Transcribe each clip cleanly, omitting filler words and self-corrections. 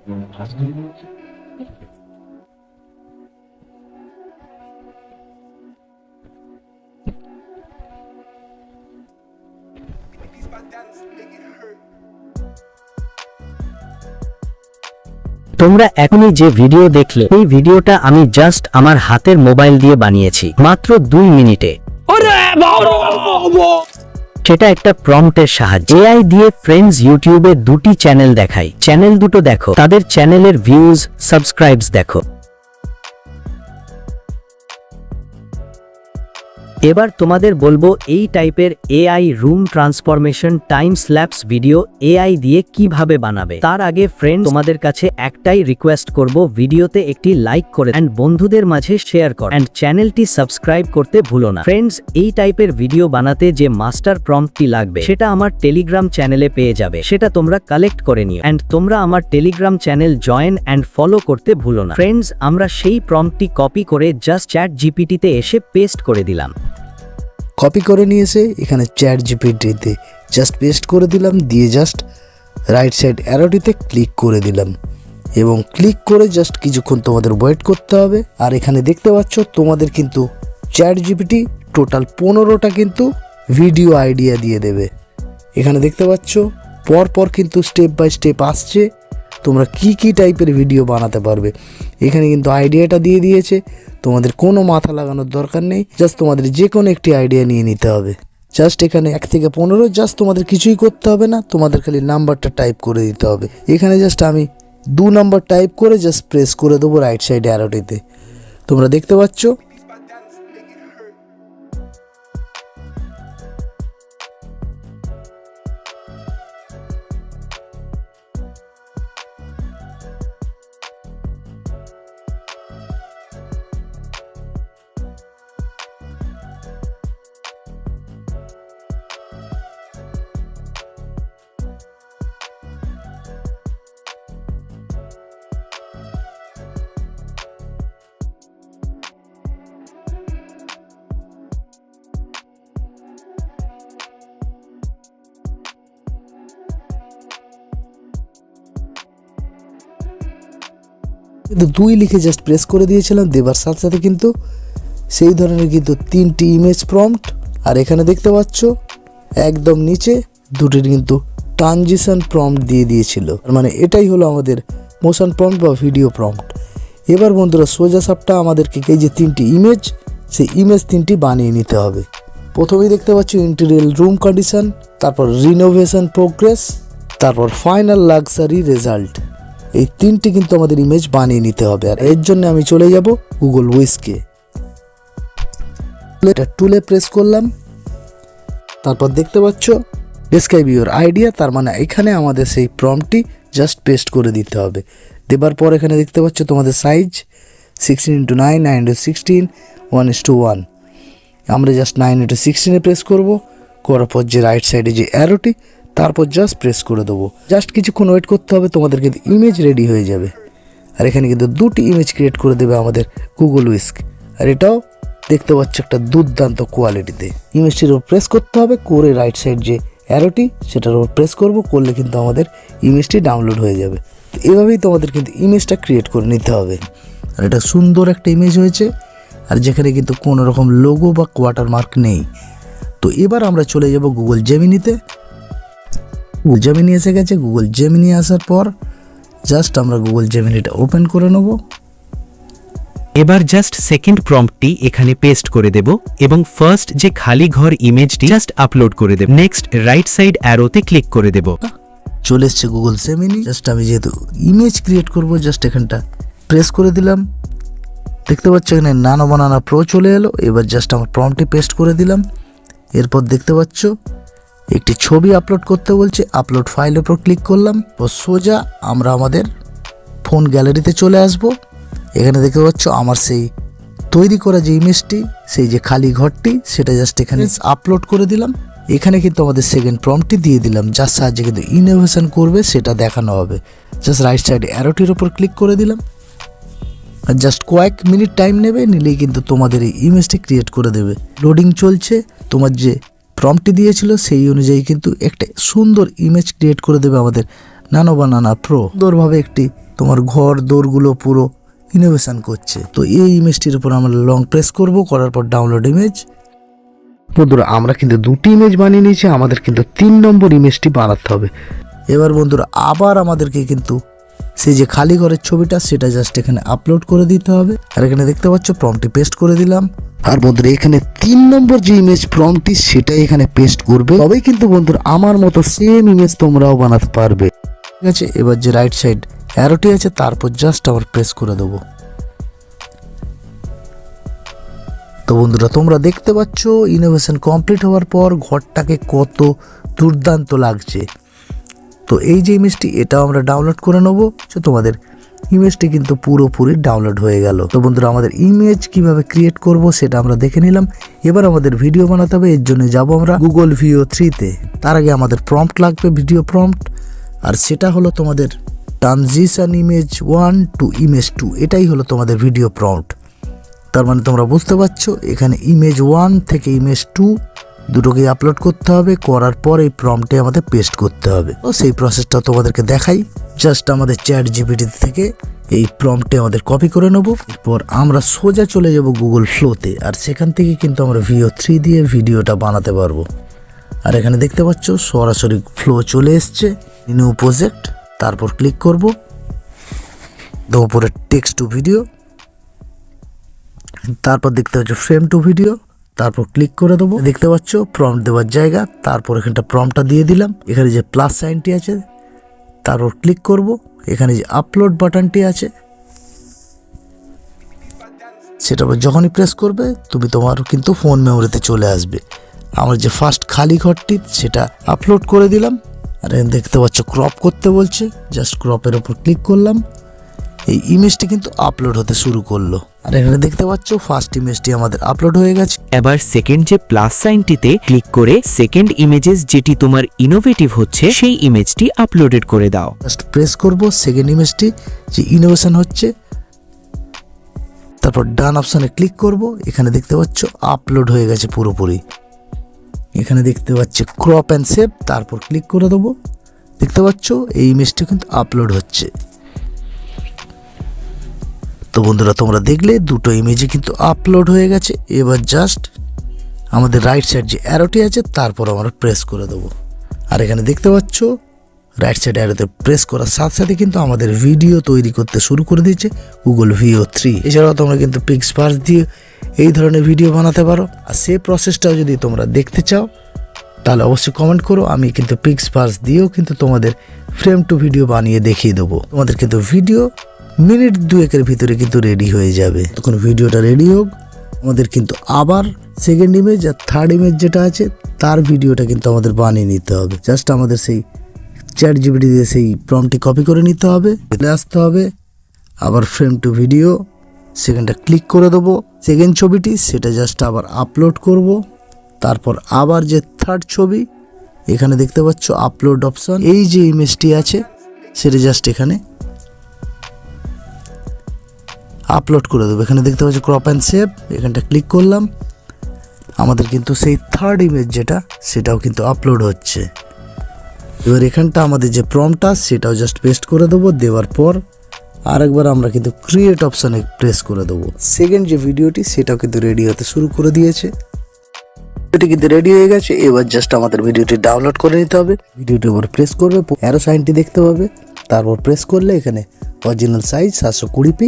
তোমরা এখনই যে ভিডিও দেখলে এই ভিডিওটা আমি জাস্ট আমার হাতের মোবাইল দিয়ে বানিয়েছি মাত্র 2 মিনিটে। সেটা একটা প্রম্পটের সাহায্যে এআই দিয়ে ফ্রেন্ডস ইউটিউবে 2টি চ্যানেল দেখাই, চ্যানেল দুটো দেখো, তাদের চ্যানেলের ভিউজ সাবস্ক্রাইবস দেখো। এবার তোমাদের বলবো এই টাইপের AI room transformation Times lapse video AI দিয়ে কিভাবে বানাবে। তার আগে ফ্রেন্ড তোমাদের কাছে একটাই রিকোয়েস্ট করব, ভিডিওতে একটি লাইক করে এন্ড বন্ধুদের মাঝে শেয়ার কর এন্ড চ্যানেলটি সাবস্ক্রাইব করতে ভুলো না। ফ্রেন্ডস, এই টাইপের ভিডিও বানাতে যে মাস্টার প্রম্পটটি লাগবে সেটা আমার টেলিগ্রাম চ্যানেলে পেয়ে যাবে, সেটা তোমরা কালেক্ট করে নিও এন্ড তোমরা আমার Telegram channel join and follow করতে ভুলো না। ফ্রেন্ডস, আমরা সেই প্রম্পটটি কপি করে জাস্ট চ্যাট জিপিটিতে এসে পেস্ট করে দিলাম। কপি করে নিয়ে এসে এখানে চ্যাট জিপিটিতে জাস্ট পেস্ট করে দিলাম, দিয়ে জাস্ট রাইট সাইড অ্যারোটিতে ক্লিক করে দিলাম এবং ক্লিক করে জাস্ট কিছুক্ষণ তোমাদের ওয়েট করতে হবে। আর এখানে দেখতে পাচ্ছ তোমাদের কিন্তু চ্যাট জিপিটি টোটাল 15টা কিন্তু ভিডিও আইডিয়া দিয়ে দেবে। এখানে দেখতে পাচ্ছ পরপর কিন্তু স্টেপ বাই স্টেপ আসছে তোমরা কি টাইপের ভিডিও বানাতে পারবে। এখানে কিন্তু আইডিয়াটা দিয়ে দিয়েছে, তোমাদের কোনো মাথা লাগানোর দরকার নেই, জাস্ট তোমাদের যে কোনো একটি আইডিয়া নিয়ে নিতে হবে। জাস্ট এখানে 1 থেকে 15, জাস্ট তোমাদের কিছুই করতে হবে না, তোমাদের খালি নাম্বারটা টাইপ করে দিতে হবে। এখানে জাস্ট আমি 2 নাম্বার টাইপ করে জাস্ট প্রেস করে দেবো রাইট সাইড অ্যারোটিতে। তোমরা দেখতে পাচ্ছ কিন্তু 2 লিখে জাস্ট প্রেস করে দিয়েছিলাম, দেবার সাথে সাথে কিন্তু সেই ধরনের কিন্তু 3টি ইমেজ প্রম্পট। আর এখানে দেখতে পাচ্ছ একদম নিচে 2টির কিন্তু ট্রানজিশন প্রম্পট দিয়ে দিয়েছিল, মানে এটাই হলো আমাদের মোশন প্রম্পট বা ভিডিও প্রম্পট। এবার বন্ধুরা সোজা সাপটা আমাদেরকে এই যে 3টি ইমেজ, সেই ইমেজ 3টি বানিয়ে নিতে হবে। প্রথমেই দেখতে পাচ্ছ ইন্টেরিয়র রুম কন্ডিশন, তারপর রিনোভেশন প্রোগ্রেস, তারপর ফাইনাল লাক্সারি রেজাল্ট। এই 3টি কিন্তু আমাদের ইমেজ বানিয়ে নিতে হবে। আর এর জন্য আমি চলে যাব গুগল উইসকে, এটা টুলে প্রেস করলাম। তারপর দেখতে পাচ্ছ ডেসক্রাইব ইউর আইডিয়া, তার মানে এখানে আমাদের সেই প্রম্পটটি জাস্ট পেস্ট করে দিতে হবে। দেবার পর এখানে দেখতে পাচ্ছ তোমাদের সাইজ 16:9, 9:16, 1:1। আমরা জাস্ট 9:16 প্রেস করব, করার পর যে রাইট সাইডে যে অ্যারোটি, তারপর জাস্ট প্রেস করে দেবো। জাস্ট কিছুক্ষণ ওয়েট করতে হবে, তোমাদের কিন্তু ইমেজ রেডি হয়ে যাবে। আর এখানে কিন্তু 2টি ইমেজ ক্রিয়েট করে দেবে আমাদের গুগল উইস্ক। আর এটাও দেখতে পাচ্ছ একটা দুর্দান্ত কোয়ালিটিতে। ইমেজটির ওপর প্রেস করতে হবে, করে রাইট সাইড যে অ্যারোটি সেটার ওপর প্রেস করব, করলে কিন্তু আমাদের ইমেজটি ডাউনলোড হয়ে যাবে। তো এভাবেই তোমাদের কিন্তু ইমেজটা ক্রিয়েট করে নিতে হবে। আর এটা সুন্দর একটা ইমেজ হয়েছে, আর যেখানে কিন্তু কোনো রকম লোগো বা ওয়াটারমার্ক নেই। তো এবার আমরা চলে যাব গুগল জেমিনিতে। গুগল জেমিনি এসে গেছে। গুগল জেমিনি আসার পর জাস্ট আমরা গুগল জেমিনিটা ওপেন করে নেব। এবার জাস্ট সেকেন্ড প্রম্পটটি এখানে পেস্ট করে দেব এবং ফার্স্ট যে খালি ঘর ইমেজটি জাস্ট আপলোড করে দেব। নেক্সট রাইট সাইড অ্যারোতে ক্লিক করে দেব। চলে এসছে গুগল জেমিনি। জাস্ট আমি যেহেতু ইমেজ ক্রিয়েট করব, জাস্ট এখানটা প্রেস করে দিলাম। দেখতে পাচ্ছ এখানে নানো বানানা প্রো চলে এলো। এবার জাস্ট আমার প্রম্পটটি পেস্ট করে দিলাম। এরপর দেখতে পাচ্ছ একটি ছবি আপলোড করতে বলছে, আপলোড ফাইলের উপর ক্লিক করলাম। তো সোজা আমরা আমাদের ফোন গ্যালারিতে চলে আসব। এখানে দেখতে পাচ্ছ আমার সেই তৈরি করা যে ইমেজটি, সেই যে খালি ঘরটি, সেটা জাস্ট এখানে আপলোড করে দিলাম। এখানে কিন্তু আমাদের সেকেন্ড প্রম্পটটি দিয়ে দিলাম, যার সাহায্যে কিন্তু ইনোভেশন করবে সেটা দেখানো হবে। জাস্ট রাইট সাইড অ্যারোটির উপর ক্লিক করে দিলাম। আর জাস্ট কয়েক মিনিট টাইম নেবে, নিলেই কিন্তু তোমাদের এই ইমেজটি ক্রিয়েট করে দেবে। লোডিং চলছে, তোমার যে প্রম্পটটি দিয়েছিল সেই অনুযায়ী কিন্তু একটা সুন্দর ইমেজ ক্রিয়েট করে দেবে আমাদের নানো বানানা প্রো সুন্দরভাবে একটি তোমার ঘর দোরগুলো পুরো ইনোভেশন করছে। তো এই ইমেজটির উপর আমরা লং প্রেস করব, করার পর ডাউনলোড ইমেজ। বন্ধুরা আমরা কিন্তু দুটি ইমেজ বানিয়ে নিয়েছি, আমাদের কিন্তু 3 নম্বর ইমেজটি বানাতে হবে। এবার বন্ধুরা আবার আমাদেরকে কিন্তু সেই যে খালি ঘরের ছবিটা সেটা জাস্ট এখানে আপলোড করে দিতে হবে। আর এখানে দেখতে পাচ্ছ প্রম্পটটি পেস্ট করে দিলাম। আর বন্ধুরা এখানে 3 নম্বর যে ইমেজ প্রম্পটটি সেটাই এখানে পেস্ট করবে, তবেই কিন্তু বন্ধুরা আমার মতো সেম ইমেজ তোমরাও বানাতে পারবে। ঠিক আছে, এবার যে রাইট সাইড অ্যারোটি আছে তারপর জাস্ট আবার প্রেস করে দেবো। তো বন্ধুরা তোমরা দেখতে পাচ্ছ ইনোভেশন কমপ্লিট হওয়ার পর ঘরটাকে কত দুর্দান্ত লাগছে। তো এই যে ইমেজটি এটাও আমরা ডাউনলোড করে নেবো। তোমাদের ইমেজটি কিন্তু পুরোপুরি ডাউনলোড হয়ে গেল। তো বন্ধুরা আমাদের ইমেজ কিভাবে ক্রিয়েট করব সেটা আমরা দেখে নিলাম। এবার আমাদের ভিডিও বানাতে হবে, এর জন্য যাব আমরা গুগল ভিও 3-তে। তার আগে আমাদের প্রম্পট লাগবে, ভিডিও প্রম্পট, আর সেটা হলো তোমাদের ট্রানজিশন ইমেজ 1 টু ইমেজ 2। এটাই হলো তোমাদের ভিডিও প্রম্পট। তার মানে তোমরা বুঝতে পারছো এখানে ইমেজ 1 থেকে ইমেজ 2 দুটোকেই আপলোড করতে হবে, করার পর এই প্রম্পটে আমাদের পেস্ট করতে হবে। তো সেই প্রসেসটা তোমাদেরকে দেখাই। জাস্ট আমাদের চ্যাট জিপিটি থেকে এই প্রম্পটে আমাদের কপি করে নেব। এরপর আমরা সোজা চলে যাব গুগল ফ্লোতে, আর সেখান থেকে কিন্তু আমরা ভিও 3 দিয়ে ভিডিওটা বানাতে পারবো। আর এখানে দেখতে পাচ্ছ সরাসরি ফ্লো চলে এসছে। নিউ প্রজেক্ট, তারপর ক্লিক করব, তো উপরে টেক্সট টু ভিডিও, তারপর দেখতে পাচ্ছ ফ্রেম টু ভিডিও, তারপর ক্লিক করে দেবো। দেখতে পাচ্ছ প্রম্পট দেওয়ার জায়গা, তারপর এখানটা প্রম্পটটা দিয়ে দিলাম। এখানে যে প্লাস সাইনটি আছে তারপর ক্লিক করব। এখানে যে আপলোড বাটনটি আছে সেটা যখনই প্রেস করবে তুমি তোমার কিন্তু ফোন মেমোরিতে চলে আসবে। আমার যে ফার্স্ট খালি ঘরটি সেটা আপলোড করে দিলাম। আর দেখতে পাচ্ছ ক্রপ করতে বলছে, জাস্ট ক্রপের ওপর ক্লিক করলাম। এই ইমেজটি কিন্তু আপলোড হতে শুরু করলো। আর এখানে দেখতে পাচ্ছ ফার্স্ট ইমেজটি আমাদের আপলোড হয়ে গেছে। এবার সেকেন্ড যে প্লাস সাইনটিতে ক্লিক করে সেকেন্ড ইমেজেস যেটি তোমার ইনোভেটিভ হচ্ছে সেই ইমেজটি আপলোডেড করে দাও। জাস্ট প্রেস করব সেকেন্ড ইমেজটি যে ইনোভেশন হচ্ছে, তারপর ডান অপশনে ক্লিক করব। এখানে দেখতে পাচ্ছ আপলোড হয়ে গেছে পুরোপুরি। এখানে দেখতে পাচ্ছি ক্রপ অ্যান্ড সেভ, তারপর ক্লিক করে দেবো। দেখতে পাচ্ছ এই ইমেজটি কিন্তু আপলোড হচ্ছে। তো বন্ধুরা তোমরা দেখলে দুটো ইমেজই কিন্তু আপলোড হয়ে গেছে। এবার জাস্ট আমাদের রাইট সাইড যে অ্যারোটি আছে তারপর আমরা প্রেস করে দেবো। আর এখানে দেখতে পাচ্ছ রাইট সাইড অ্যারোতে প্রেস করার সাথে সাথে কিন্তু আমাদের ভিডিও তৈরি করতে শুরু করে দিয়েছে গুগল ভিও 3। এছাড়াও তোমরা কিন্তু পিক্সপার্স দিয়ে এই ধরনের ভিডিও বানাতে পারো। আর সেই প্রসেসটাও যদি তোমরা দেখতে চাও তাহলে অবশ্যই কমেন্ট করো। আমি কিন্তু পিক্সপার্স দিয়েও কিন্তু তোমাদের ফ্রেম টু ভিডিও বানিয়ে দেখিয়ে দেবো। তোমাদের কিন্তু ভিডিও মিনিট 2-1 ভিতরে কিন্তু রেডি হয়ে যাবে। তখন ভিডিওটা রেডি হোক, আমাদের কিন্তু আবার সেকেন্ড ইমেজ আর থার্ড ইমেজ যেটা আছে তার ভিডিওটা কিন্তু আমাদের বানিয়ে নিতে হবে। জাস্ট আমাদের সেই চ্যাট জিপিটি দিয়ে সেই প্রম্পটটি কপি করে নিতে হবে, চলে আসতে হবে। আবার ফ্রেম টু ভিডিও সেকেন্ডটা ক্লিক করে দেবো। সেকেন্ড ছবিটি সেটা জাস্ট আবার আপলোড করব। তারপর আবার যে থার্ড ছবি এখানে দেখতে পাচ্ছ আপলোড অপশন, এই যে ইমেজটি আছে সেটা জাস্ট এখানে আপলোড করে দেবো। এখানে দেখতে পাচ্ছি ক্রপ অ্যান্ড সেভ, এখানটা ক্লিক করলাম। আমাদের কিন্তু সেই থার্ড ইমেজ যেটা সেটাও কিন্তু আপলোড হচ্ছে। এবার এখানটা আমাদের যে প্রম্পটটা সেটাও জাস্ট পেস্ট করে দেবো। দেওয়ার পর আরেকবার আমরা কিন্তু ক্রিয়েট অপশানে প্রেস করে দেবো। সেকেন্ড যে ভিডিওটি সেটাও কিন্তু রেডি হতে শুরু করে দিয়েছে। এটি কিন্তু রেডি হয়ে গেছে। এবার জাস্ট আমাদের ভিডিওটি ডাউনলোড করে নিতে হবে। ভিডিওটির উপর প্রেস করবে, অ্যারো সাইনটি দেখতে পাবে, তারপর প্রেস করলে এখানে অরিজিনাল সাইজ 720p,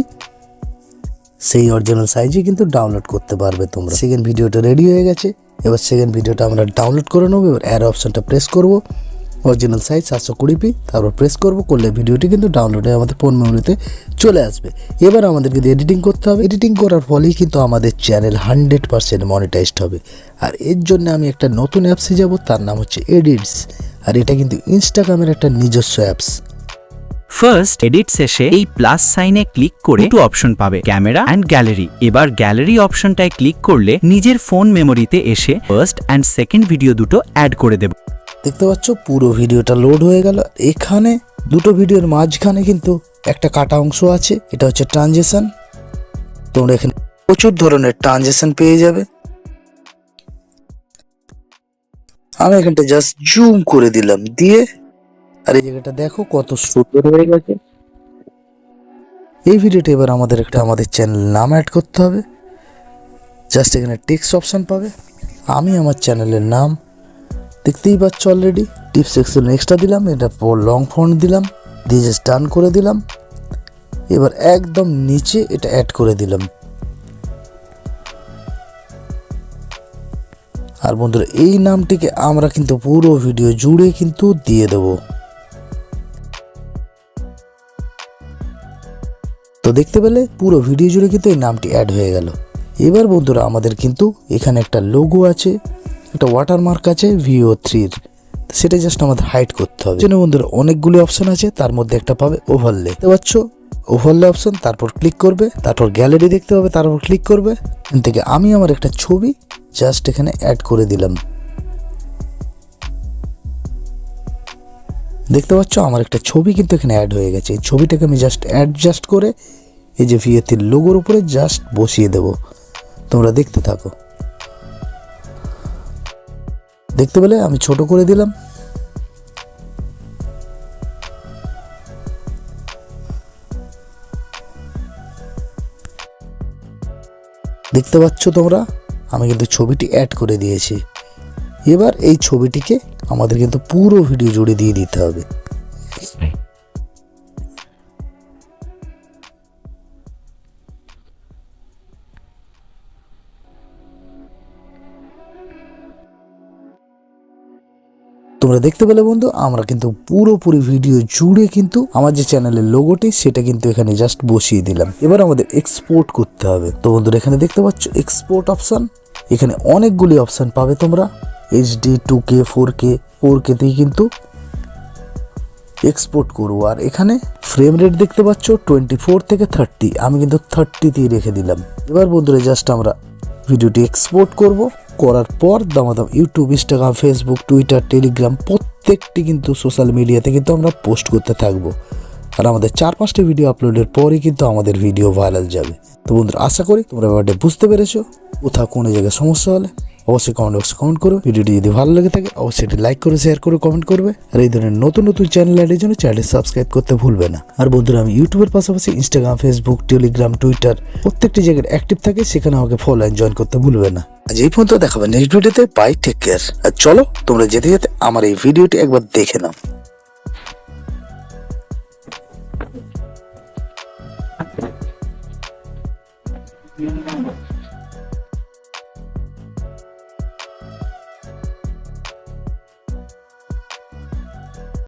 সেই অরিজিনাল সাইজে কিন্তু ডাউনলোড করতে পারবে তোমরা। সেকেন্ড ভিডিওটা রেডি হয়ে গেছে। এবার সেকেন্ড ভিডিওটা আমরা ডাউনলোড করে নেবো। এবার অ্যারো অপশনটা প্রেস করব, অরিজিনাল সাইজ 720p, তারপর প্রেস করলে ভিডিওটি কিন্তু ডাউনলোড হয়ে আমাদের ফোন মেমোরিতে চলে আসবে। এবার আমাদের কিন্তু এডিটিং করতে হবে। এডিটিং করার ফলেই কিন্তু আমাদের চ্যানেল 100% মনিটাইজড হবে। আর এর জন্য আমি একটা নতুন অ্যাপসে যাব, তার নাম হচ্ছে এডিটস। আর এটা কিন্তু ইনস্টাগ্রামের একটা নিজস্ব অ্যাপস। ফার্স্ট এডিট শেষে এই প্লাস সাইনে ক্লিক করে দুটো অপশন পাবে, ক্যামেরা অ্যান্ড গ্যালারি। এবার গ্যালারি অপশনটায় ক্লিক করলে নিজের ফোন মেমোরিতে এসে ফার্স্ট অ্যান্ড সেকেন্ড ভিডিও দুটো অ্যাড করে দেব। দেখতে পাচ্ছ পুরো ভিডিওটা লোড হয়ে গেল। এখানে দুটো ভিডিওর মাঝখানে কিন্তু একটা কাটা অংশ আছে, এটা হচ্ছে ট্রানজিশন। তোমরা এখানে প্রচুর ধরনের ট্রানজিশন পেয়ে যাবে। আমি এখানটা জাস্ট জুম করে দিলাম, দিয়ে আর এই জায়গাটা দেখো কত সুন্দর হয়ে গেছে। এই ভিডিওটা এবার আমাদের চ্যানেল নাম অ্যাড করতে হবে। জাস্ট এখানে টেক্সট অপশন পাবে, আমি আমার চ্যানেলের নাম দেখতেই পাচ্ছ অলরেডি টিপস এক্সপ্লেন দিলাম, এটা লং ফন্ট দিলাম, দিয়ে জাস্ট ডান করে দিলাম। এবার একদম নিচে এটা অ্যাড করে দিলাম। আর বন্ধুরা এই নামটিকে আমরা কিন্তু পুরো ভিডিও জুড়ে কিন্তু দিয়ে দেব। তো দেখতে পেলে পুরো ভিডিও জুড়ে কিন্তু এই নামটি অ্যাড হয়ে গেল। এবার বন্ধুরা আমাদের কিন্তু এখানে একটা লোগো আছে, একটা ওয়াটারমার্ক আছে VO3-র, সেটা জাস্ট আমাদের হাইড করতে হবে। জন্য বন্ধুরা অনেকগুলি অপশন আছে, তার মধ্যে একটা পাবে ওভারলে, দেখতে পাচ্ছ ওভারলে অপশন, তারপর ক্লিক করবে, তারপর গ্যালারি দেখতে পাবে, তারপর ক্লিক করবে। এখান থেকে আমি আমার একটা ছবি জাস্ট এখানে অ্যাড করে দিলাম। দেখতে পাচ্ছ আমার একটা ছবি কিন্তু এখানে অ্যাড হয়ে গেছে। এই ছবিটাকে আমি জাস্ট অ্যাডজাস্ট করে এই যে VO3 লোগোর উপরে জাস্ট বসিয়ে দেব। তোমরা দেখতে থাকো। দেখতে পেলে আমি ছোট করে দিলাম। দেখতে পাচ্ছ তোমরা আমি কিন্তু ছবিটি অ্যাড করে দিয়েছি। এবার এই ছবিটিকে আমাদের কিন্তু পুরো ভিডিও জুড়ে দিয়ে দিতে হবে। তোমরা দেখতে পেলে বন্ধু আমরা কিন্তু পুরোপুরি ভিডিও জুড়ে কিন্তু আমার যে চ্যানেলের লোগোটি সেটা কিন্তু এখানে জাস্ট বসিয়ে দিলাম। এবার আমাদের এক্সপোর্ট করতে হবে। তো বন্ধুরা এখানে দেখতে পাচ্ছ এক্সপোর্ট অপশন, এখানে অনেকগুলি অপশন পাবে তোমরা, HD 2K 4K তেই কিন্তু এক্সপোর্ট করবো। আর এখানে ফ্রেম রেট দেখতে পাচ্ছ 24 থেকে 30, আমি কিন্তু 30তেই রেখে দিলাম। এবার বন্ধুরা জাস্ট আমরা ভিডিওটি এক্সপোর্ট করব, করার পর দামাদাম YouTube, Instagram, Facebook, Twitter, Telegram প্রত্যেকটি কিন্তু সোশ্যাল মিডিয়াতে কিন্তু আমরা পোস্ট করতে থাকবো। আর আমাদের 4-5টি ভিডিও আপলোডের পরই কিন্তু আমাদের ভিডিও ভাইরাল যাবে। তো বন্ধুরা আশা করি তোমরা ব্যাপারটা বুঝতে পেরেছো। কোথাও কোনো জায়গায় সমস্যা হলে অবশ্যই কমেন্ট বক্সে কমেন্ট করো। ভিডিওটি যদি ভালো লেগে থাকে অবশ্যই এটি লাইক করে শেয়ার করে কমেন্ট করবে। আর এই ধরনের নতুন নতুন চ্যানেল অ্যাডের জন্য চ্যানেলটি সাবস্ক্রাইব করতে ভুলবে না। আর বন্ধুরা আমি ইউটিউবের পাশাপাশি ইনস্টাগ্রাম, ফেসবুক, টেলিগ্রাম, টুইটার প্রত্যেকটি জায়গায় অ্যাক্টিভ থাকে, সেখানে আমাকে ফলো অ্যান্ড জয়েন করতে ভুলবে না। আজ এই পর্যন্ত, দেখাবে নেক্সট ভিডিওতে। By, take care. আর চলো তোমরা যেতে যেতে আমার এই ভিডিওটি একবার দেখে নাও।